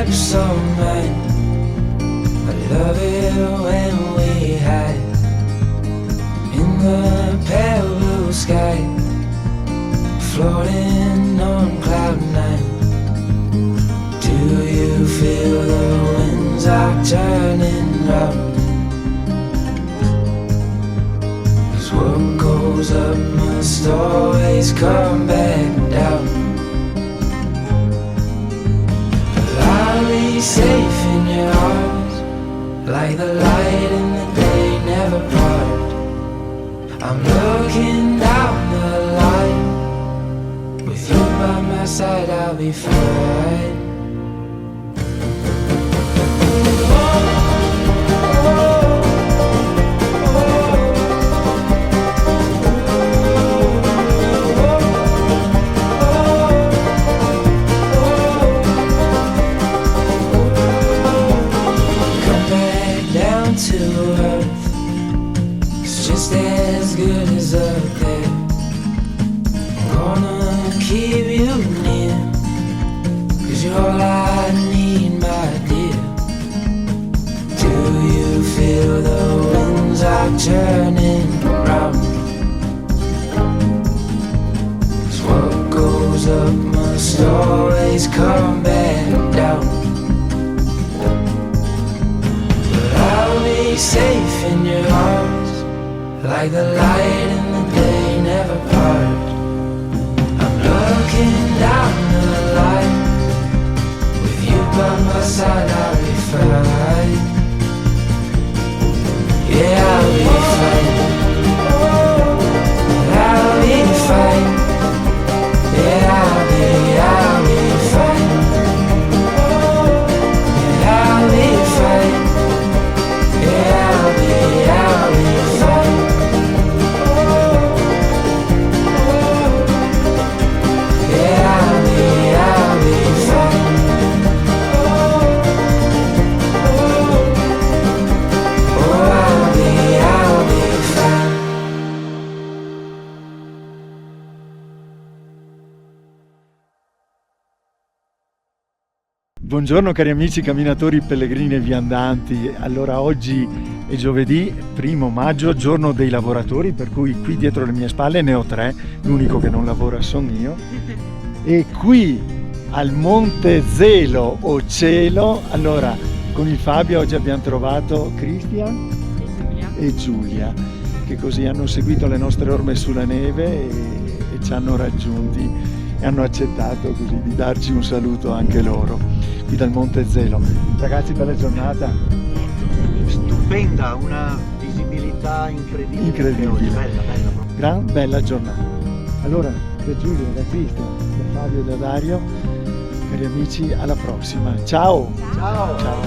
lips on mine. I love it when we hide in the pale blue sky, floating on cloud nine. Do you feel the winds are turning round? 'Cause what goes up must always come back down. But I'll be safe in your arms, like the light in the day never part. I'm looking down the line, with you by my side I'll be fine. As good as up there, I'm gonna keep you near, 'cause you're all I need, my dear. Do you feel the winds are turning round? 'Cause what goes up must always come back down. But I'll be safe in your arms, like the light in the day never part. I'm looking down the line, with you by my side I'll be fine. Yeah, I'll be fine. I'll be fine. Yeah, I'll be fine. Yeah, I'll be fine. Yeah, I'll be fine. Buongiorno cari amici camminatori, pellegrini e viandanti. Allora oggi è giovedì 1 maggio, giorno dei lavoratori, per cui qui dietro le mie spalle ne ho 3, l'unico che non lavora sono io. E qui al Monte Zelo o Cielo, allora con il Fabio oggi abbiamo trovato Cristian e Giulia, che così hanno seguito le nostre orme sulla neve e ci hanno raggiunti e hanno accettato così di darci un saluto anche loro qui dal Monte Zelo. Ragazzi, bella giornata. Stupenda, una visibilità incredibile. Incredibile. Bella. Bella giornata. Allora, da Giulia, da Cristian, da Fabio e da Dario, cari amici, alla prossima. Ciao! Ciao! Ciao!